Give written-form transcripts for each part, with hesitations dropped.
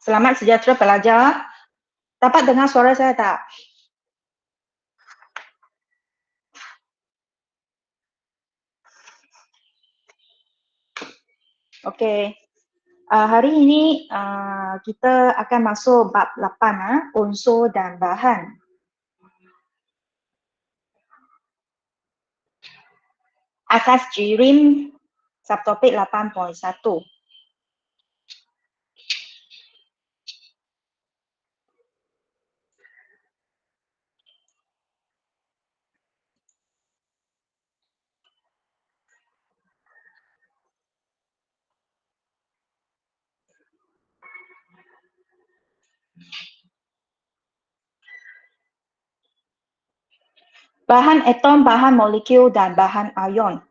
Selamat sejahtera pelajar. Dapat dengar suara saya tak? Okey. Hari ini kita akan masuk bab 8, unsur dan bahan. Asas jirim, subtopik 8.1. Bahan atom, bahan molekul dan bahan ion.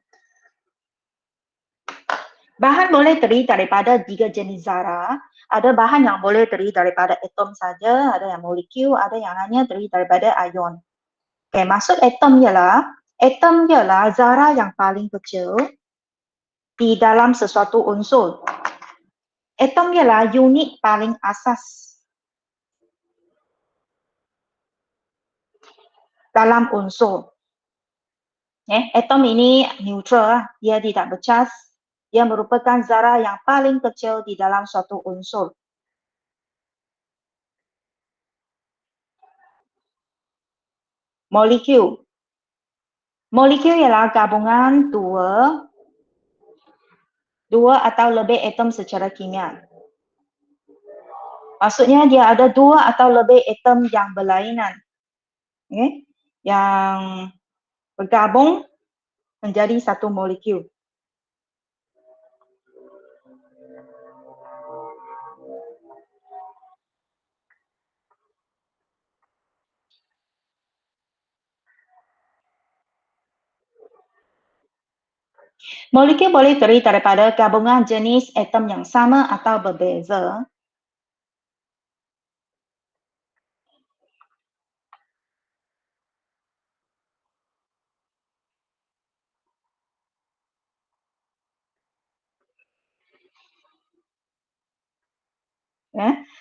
Bahan boleh terdiri daripada 3 jenis zarah. Ada bahan yang boleh terdiri daripada atom saja, ada yang molekul, ada yang hanya terdiri daripada ion. Okey, maksud atom ialah zarah yang paling kecil di dalam sesuatu unsur. Atom ialah unit paling asas dalam unsur. Atom ini neutral, dia tidak bercas. Dia merupakan zarah yang paling kecil di dalam suatu unsur. Molekul. Molekul ialah gabungan dua atau lebih atom secara kimia. Maksudnya dia ada 2 atau lebih atom yang berlainan. Yang bergabung menjadi satu molekul. Molekul boleh terdiri daripada gabungan jenis atom yang sama atau berbeza.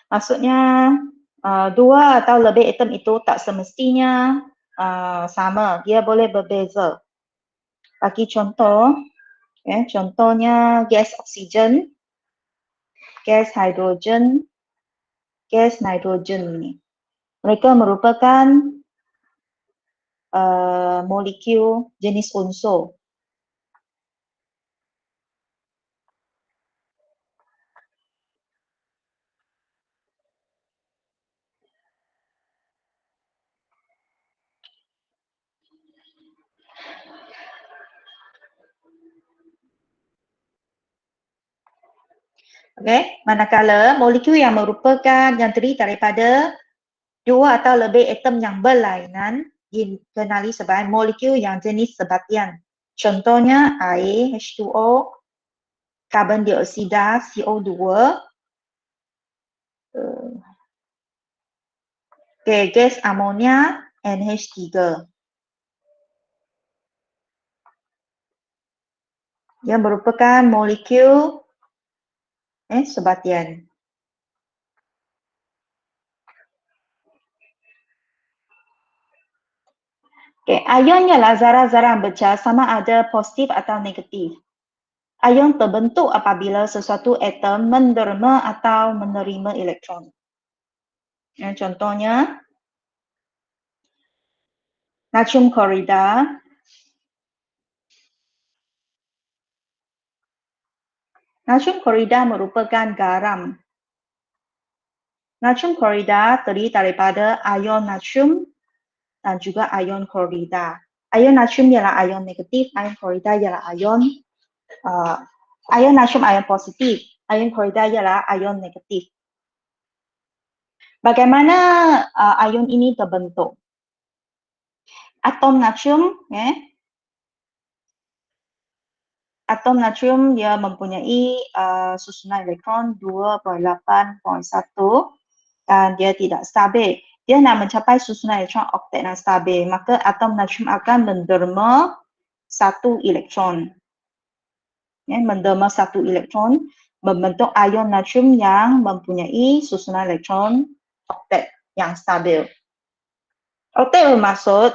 Maksudnya 2 atau lebih atom itu tak semestinya sama, dia boleh berbeza. Bagi contoh, contohnya gas oksigen, gas hidrogen, gas nitrogen ini. Mereka merupakan molekul jenis unsur. Manakala molekul yang terdiri daripada 2 atau lebih atom yang berlainan dikenali sebagai molekul yang jenis sebatian. Contohnya air H2O, karbon dioksida CO2, gas amonia NH3. Yang merupakan molekul sebatian. Ion ialah zarah-zarah yang bercas sama ada positif atau negatif. Ion terbentuk apabila sesuatu atom menderma atau menerima elektron. Contohnya natrium klorida, natrium klorida merupakan garam. Natrium klorida terdiri daripada ion natrium dan juga ion klorida. Ion natrium ialah ion negatif, ion klorida ialah ion natrium ion positif, ion klorida ialah ion negatif. Bagaimana ion ini terbentuk? Atom natrium dia mempunyai susunan elektron 2.8.1 dan dia tidak stabil. Dia nak mencapai susunan elektron oktet yang stabil, maka atom natrium akan menderma 1 elektron. Menderma 1 elektron membentuk ion natrium yang mempunyai susunan elektron oktet yang stabil. Oktet bermaksud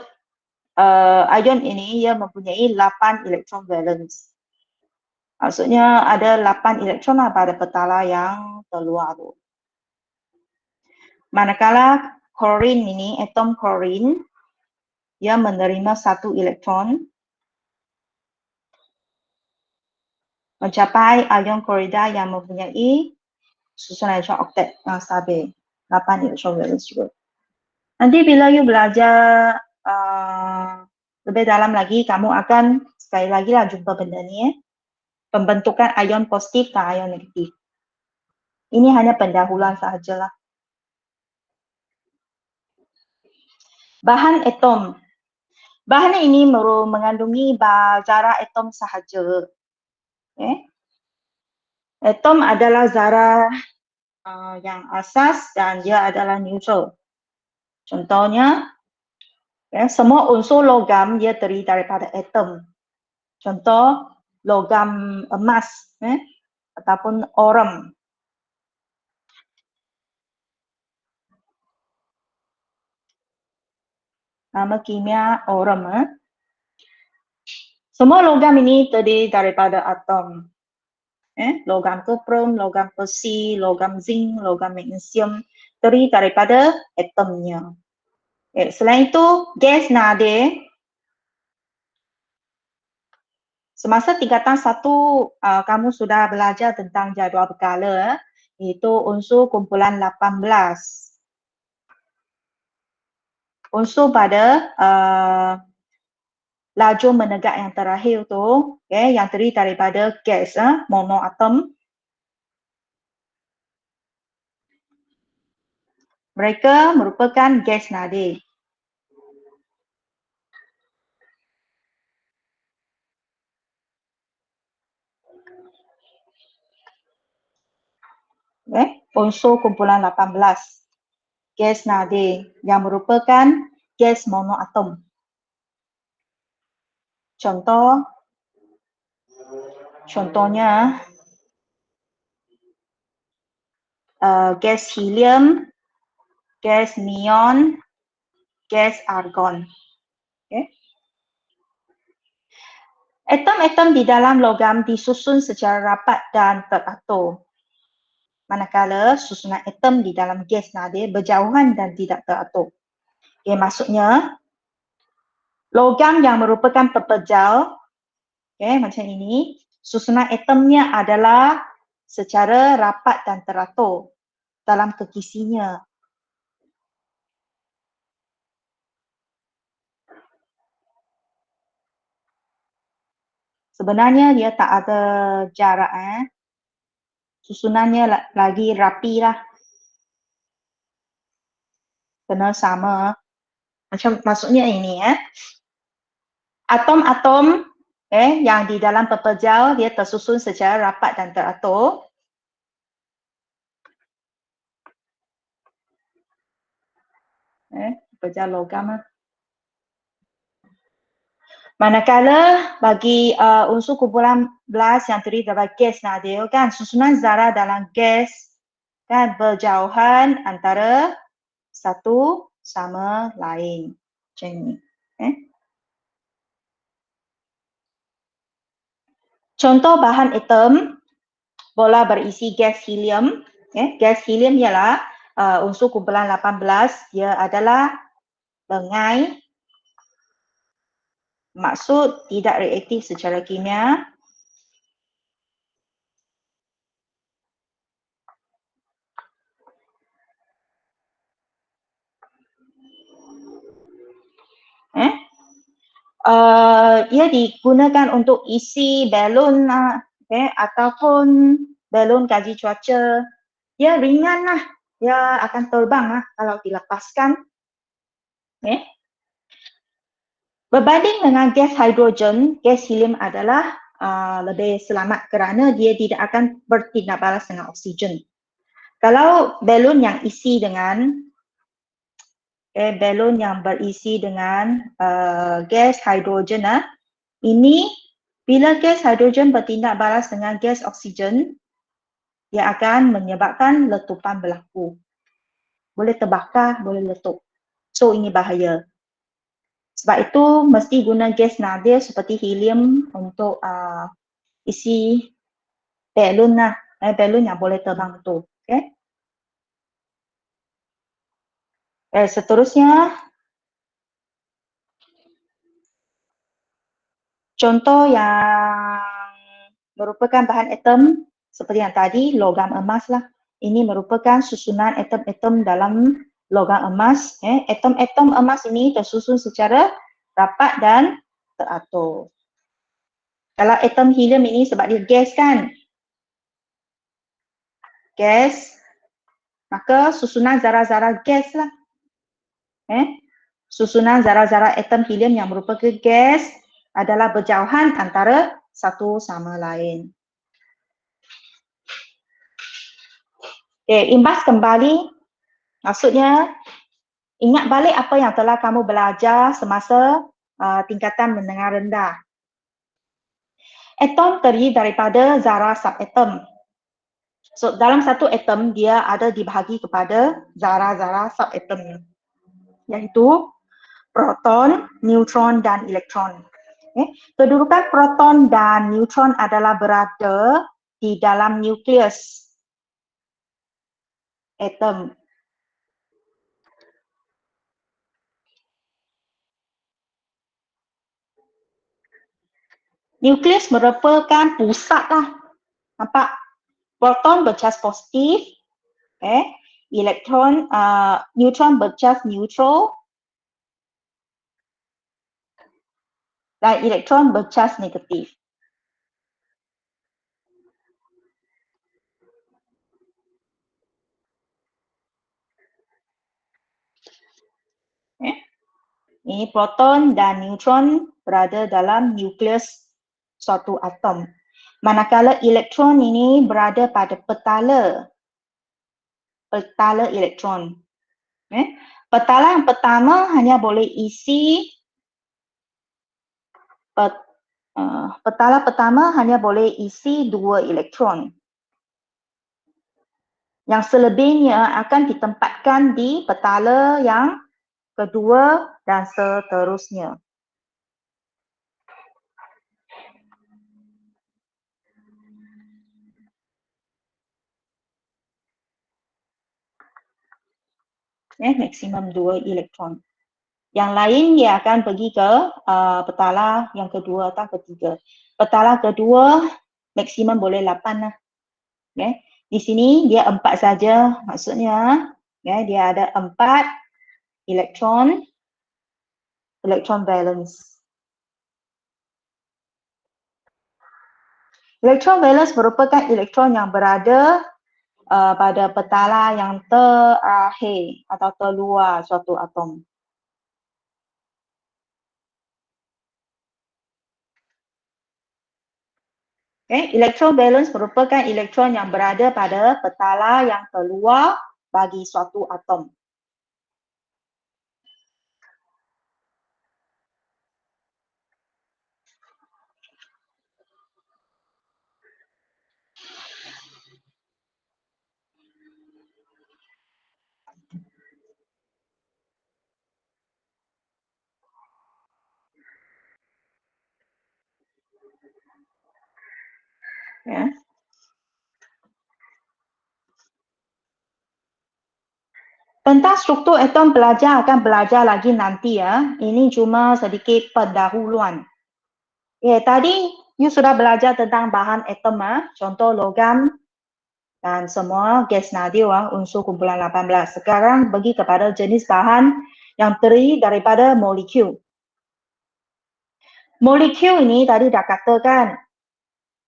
ion ini ia mempunyai 8 elektron valence. Maksudnya ada 8 elektron pada petala yang terluar tu. Manakala klorin ini, atom klorin, ia menerima 1 elektron mencapai ion klorida yang mempunyai susunan elektron oktet yang stabil. 8 elektron valence juga. Nanti bila you belajar lebih dalam lagi, kamu akan sekali lagi lah jumpa benda ni. Pembentukan ion positif dan ion negatif. Ini hanya pendahuluan sahajalah. Bahan atom. Bahan ini mengandungi zarah atom sahaja. Okay. Atom adalah zarah yang asas dan dia adalah neutral. Contohnya, semua unsur logam dia terdiri daripada atom. Contoh, logam emas ataupun orum. Nama kimia orum. Semua logam ini terdiri daripada atom. Logam kuprum, logam besi, logam zinc, logam magnesium terdiri daripada atomnya. Selain itu, gas nadir. Semasa tingkatan 1, kamu sudah belajar tentang jadual berkala, iaitu unsur kumpulan 18. Unsur pada laju menegak yang terakhir tu, yang terdiri daripada gas monoatom. Mereka merupakan gas nadir. Unsur kumpulan 18. Gas nadir yang merupakan gas monoatom. Contohnya gas helium, gas neon, gas argon. Atom-atom di dalam logam disusun secara rapat dan teratur. Manakala susunan atom di dalam gas nadir berjauhan dan tidak teratur. Maksudnya, logam yang merupakan pepejal, macam ini, susunan atomnya adalah secara rapat dan teratur dalam kekisinya. Sebenarnya dia tak ada jarak. Susunannya lagi rapi lah. Kena sama. Maksudnya ini atom-atom yang di dalam pepejal dia tersusun secara rapat dan teratur. Pepejal logam. Manakala bagi unsur kumpulan belas yang terdiri daripada gas nadir kan, susunan zarah dalam gas kan berjauhan antara satu sama lain. Macam ni. Contoh bahan atom bola berisi gas helium. Gas helium ialah unsur kumpulan 18. Dia adalah bengai. Maksud tidak reaktif secara kimia. Ia digunakan untuk isi balon ataupun balon kaji cuaca. Dia ringan lah. Dia akan terbang lah kalau dilepaskan. Berbanding dengan gas hidrogen, gas helium adalah lebih selamat kerana dia tidak akan bertindak balas dengan oksigen. Kalau balon yang isi dengan balon yang berisi dengan gas hidrogen, ini bila gas hidrogen bertindak balas dengan gas oksigen, dia akan menyebabkan letupan berlaku. Boleh terbakar, boleh letup. So ini bahaya. Sebab itu mesti guna gas nadir seperti helium untuk isi balon lah. Balon yang boleh terbang tu. Okay. Seterusnya, contoh yang merupakan bahan atom seperti yang tadi, logam emas lah. Ini merupakan susunan atom-atom dalam logam emas. Atom-atom emas ini tersusun secara rapat dan teratur. Kalau atom helium ini sebab dia gas kan? Gas, maka susunan zarah-zarah gas lah. Susunan zarah-zarah atom helium yang merupakan gas adalah berjauhan antara satu sama lain. Imbas kembali, maksudnya ingat balik apa yang telah kamu belajar semasa tingkatan menengah rendah. Atom terdiri daripada zarah subatom. So, dalam satu atom dia ada dibahagi kepada zarah-zarah subatom, iaitu proton, neutron dan elektron. Kedudukan proton dan neutron adalah berada di dalam nukleus atom. Nukleus merupakan pusat lah. Nampak? Proton bercas positif, elektron, neutron bercas neutral, dan elektron bercas negatif. Ini proton dan neutron berada dalam nukleus suatu atom. Manakala elektron ini berada pada petala elektron. Petala yang pertama hanya boleh isi petala pertama hanya boleh isi 2 elektron. Yang selebihnya akan ditempatkan di petala yang kedua dan seterusnya. Maksimum 2 elektron. Yang lain dia akan pergi ke petala yang kedua atau ketiga. Petala kedua maksimum boleh 8 lah. Di sini dia 4 saja, maksudnya dia ada 4 elektron valence. Elektron valence merupakan elektron yang berada pada petala yang terakhir atau terluar suatu atom. Elektron valence merupakan elektron yang berada pada petala yang terluar bagi suatu atom. Tentang struktur atom akan belajar lagi nanti ya. Ini cuma sedikit pendahuluan. Tadi you sudah belajar tentang bahan atom contoh logam dan semua gas nadir unsur kumpulan 18. Sekarang pergi kepada jenis bahan yang terdiri daripada molekul. Molekul ini tadi dah katakan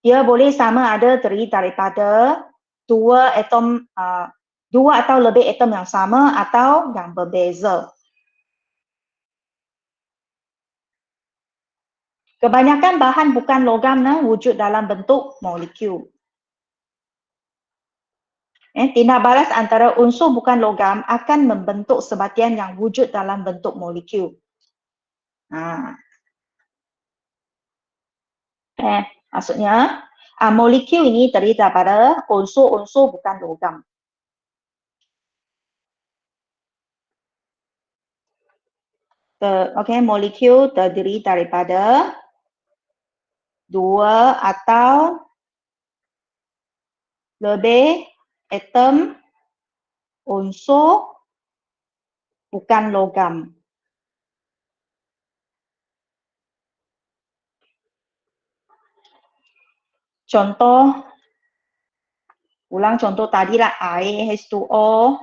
dia boleh sama ada terdiri daripada dua atau lebih atom yang sama atau yang berbeza. Kebanyakan bahan bukan logam wujud dalam bentuk molekul. Tindak balas antara unsur bukan logam akan membentuk sebatian yang wujud dalam bentuk molekul. Maksudnya Molekul ini terdiri daripada unsur-unsur bukan logam. Molekul terdiri daripada dua atau lebih atom unsur bukan logam. Contoh, ulang contoh tadi lah, air H2O,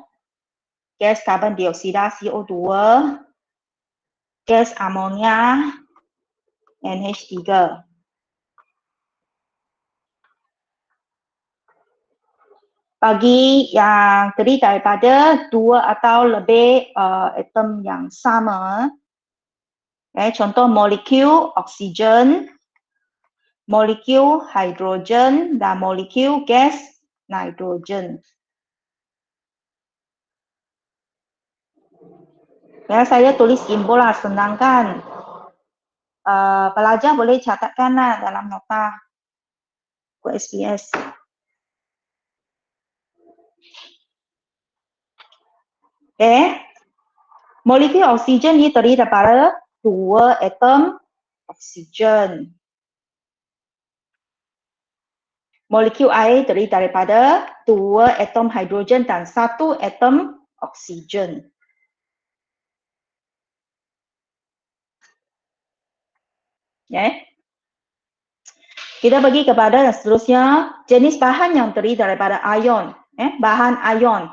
gas karbon dioksida CO2, gas amonia NH3. Bagi yang terdiri daripada dua atau lebih atom yang sama, contoh molekul oksigen, molekul hidrogen, dan molekul gas nitrogen. Ya, saya tulis simbol lah, senang kan? Pelajar boleh catatkan lah dalam nota ke SPS. Molekul oksigen ini terdiri daripada dua atom oksigen. Molekul air terdiri daripada dua atom hidrogen dan satu atom oksigen. Kita pergi kepada seterusnya, jenis bahan yang terdiri daripada ion. Bahan ion.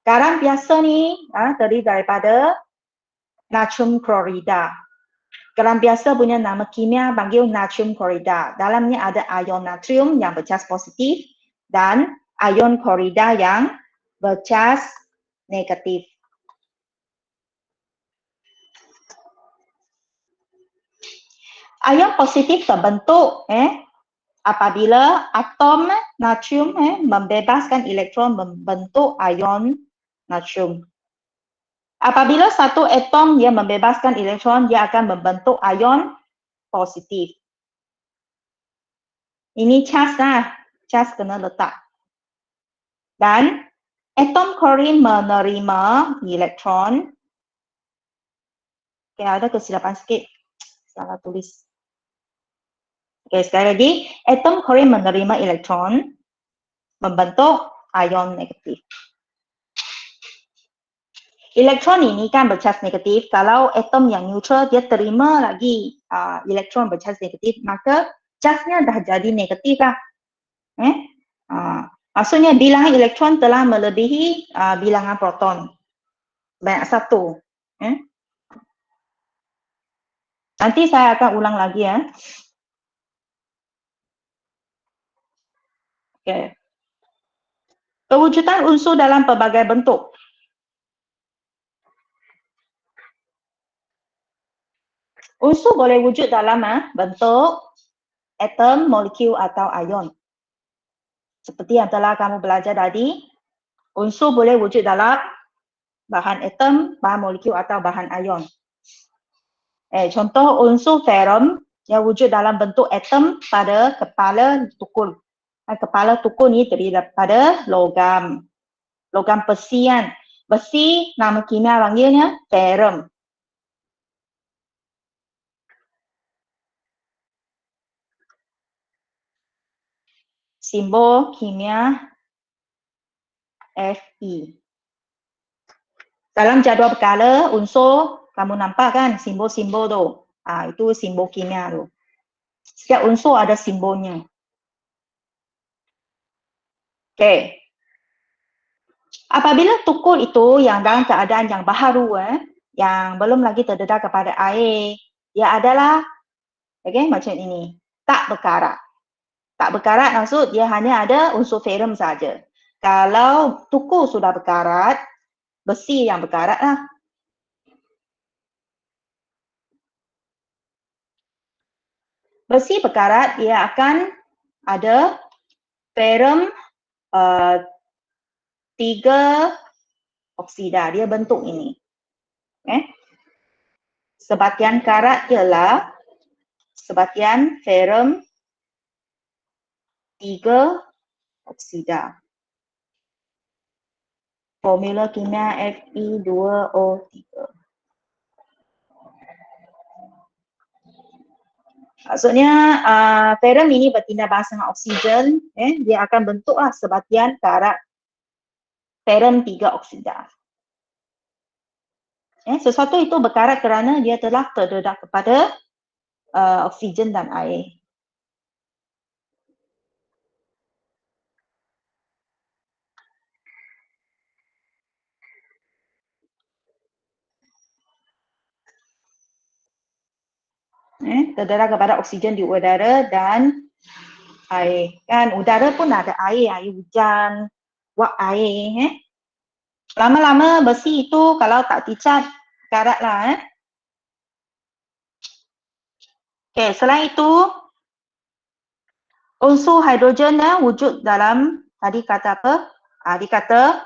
Garam biasa ni terdiri daripada natrium klorida. Garam biasa punya nama kimia panggil natrium klorida. Dalamnya ada ion natrium yang bercas positif dan ion klorida yang bercas negatif. Ion positif terbentuk apabila atom natrium membebaskan elektron membentuk ion natrium. Apabila satu atom dia membebaskan elektron, dia akan membentuk ion positif. Ini cas lah, cas kena letak. Dan atom klorin menerima elektron. Ada kesilapan sikit, salah tulis. Sekali lagi, atom klorin menerima elektron membentuk ion negatif. Elektron ini kan bercas negatif. Kalau atom yang neutral dia terima lagi elektron bercas negatif, maka casnya dah jadi negatif lah. Maksudnya bilangan elektron telah melebihi bilangan proton. Banyak satu. Nanti saya akan ulang lagi ya. Perwujudan unsur dalam pelbagai bentuk. Unsur boleh wujud dalam bentuk atom, molekul atau ion. Seperti yang telah kamu belajar tadi, unsur boleh wujud dalam bahan atom, bahan molekul atau bahan ion. Contoh unsur ferrum yang wujud dalam bentuk atom pada kepala tukul. Kepala tukul ni terdiri daripada logam. Logam besi kan. Besi nama kimia panggilnya ferrum. Simbol kimia Fe. Dalam jadual perkara unsur, kamu nampak kan simbol-simbol tu. Itu simbol kimia tu. Setiap unsur ada simbolnya. Okey. Apabila tukul itu yang dalam keadaan yang baharu, yang belum lagi terdedah kepada air, ia adalah macam ini. Tak berkarat. Tak berkarat maksud dia hanya ada unsur ferrum saja. Kalau tukul sudah berkarat, besi yang berkarat lah. Besi berkarat, dia akan ada ferrum 3 oksida. Dia bentuk ini. Sebahagian karat ialah sebahagian ferrum 3 oksida. Formula kimia Fe2O3. Maksudnya ferrum ini bertindak balas dengan oksigen, dia akan bentuklah sebatian karat ferrum 3 oksida. Sesuatu itu berkarat kerana dia telah terdedah kepada oksigen dan air. Terdedah kepada oksigen di udara dan air. Kan udara pun ada air hujan, wap air. Lama-lama besi itu kalau tak dicat karat lah. Okay, selain itu unsur hidrogen wujud dalam, tadi kata apa? Dikata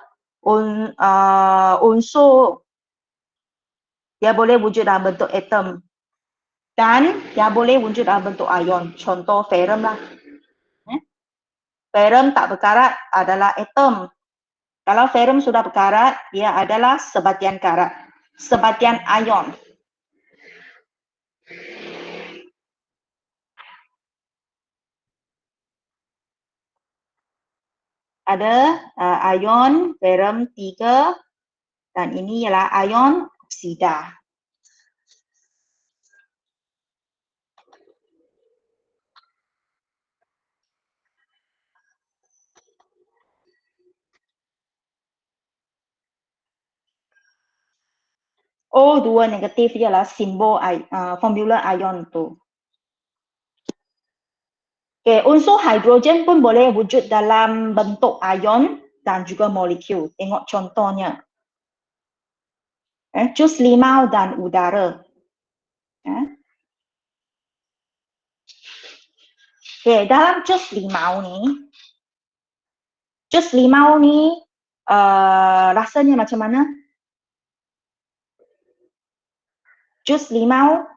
unsur dia boleh wujud dalam bentuk atom dan dia boleh wujud dalam bentuk ion. Contoh ferrum lah. Ferrum tak berkarat adalah atom. Kalau ferrum sudah berkarat, dia adalah sebatian karat, sebatian ion. Ada ion ferrum 3 dan ini ialah ion oksida. O2 negatif ialah simbol formula ion tu. Okay, unsur hidrogen pun boleh wujud dalam bentuk ion dan juga molekul. Tengok contohnya. Jus limau dan udara. Okay, dalam jus limau ni rasanya macam mana? Jus limau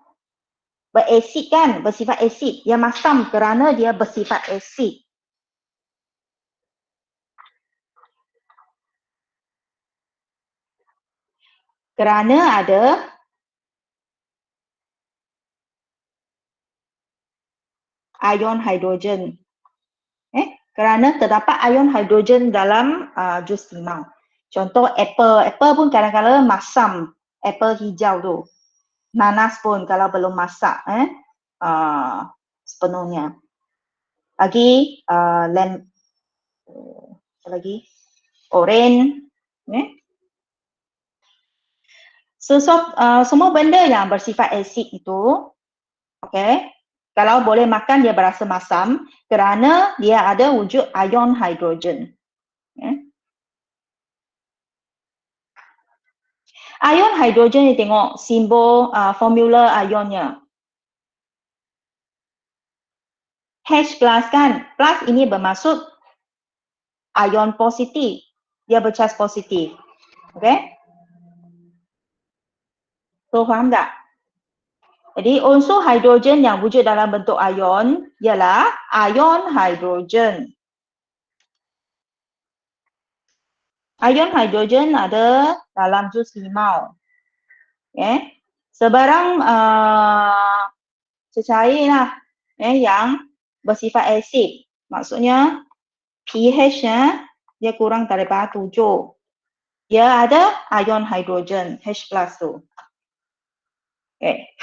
berasid kan, bersifat asid. Dia masam kerana dia bersifat asid. Kerana ada ion hidrogen. Kerana terdapat ion hidrogen dalam jus limau. Contoh apple. Apple pun kadang-kadang masam. Apple hijau tu. Nanas pun kalau belum masak sepenuhnya. Lagi lagi oren. Semua benda yang bersifat asid itu, kalau boleh makan dia berasa masam kerana dia ada wujud ion hidrogen. Ion hidrogen ni tengok simbol formula ionnya. H plus kan, plus ini bermaksud ion positif. Dia bercas positif. Okay? So, faham tak? Jadi, unsur hidrogen yang wujud dalam bentuk ion ialah ion hidrogen. Ion hidrogen ada dalam jus limau. Sebarang cecair lah yang bersifat asid. Maksudnya pH-nya dia kurang daripada 7. Dia ada ion hidrogen, H plus tu.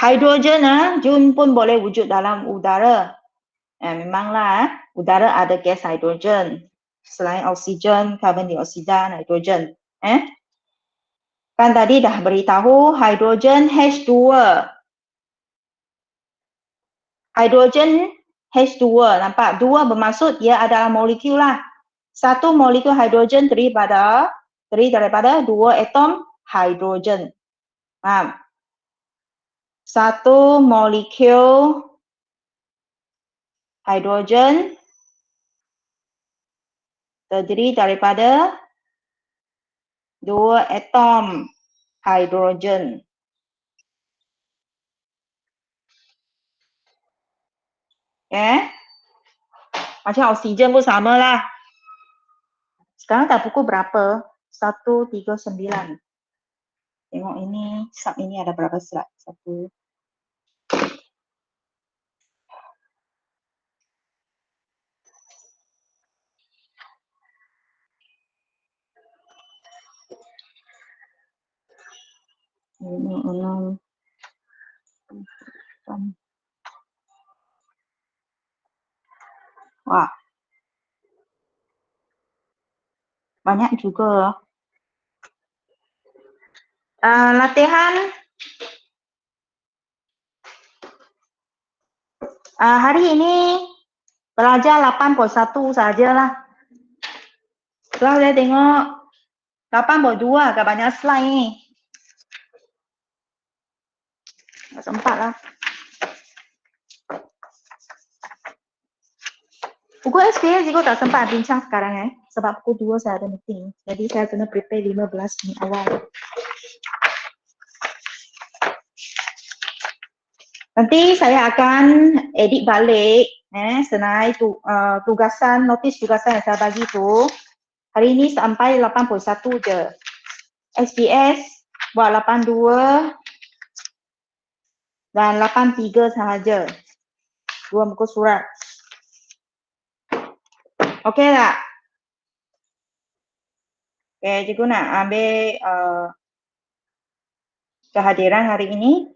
Hidrogen Jun pun boleh wujud dalam udara. Memanglah udara ada gas hidrogen. Selain oksigen, karbon dioksida, nitrogen. Kan tadi dah beritahu hidrogen H2. Hidrogen H2, nampak? 2 bermaksud ia adalah molekul lah. Satu molekul hidrogen terdiri daripada 2 atom hidrogen. Satu molekul hidrogen terdiri daripada 2 atom hidrogen. Macam oksigen pun sama lah. Sekarang dah pukul berapa? 1.39. Tengok ini, sub ini ada berapa slide? 1. Ini 6. Wah. Banyak juga. Latihan hari ini belajar 8.1 sajalah. Setelah saya tengok 8.2 agak banyak slide ni. Tak sempat lah. Pukul SPS juga tak sempat bincang sekarang sebab pukul 2 saya ada meeting. Jadi saya kena prepare 15 minit awal. Nanti saya akan edit balik senai tugasan, notis tugasan yang saya bagi tu. Hari ini sampai 8.1 je. SPS buat 82 dan 83 sahaja. 2 muka surat. Okey tak? Okey, cikgu nak ambil kehadiran hari ini.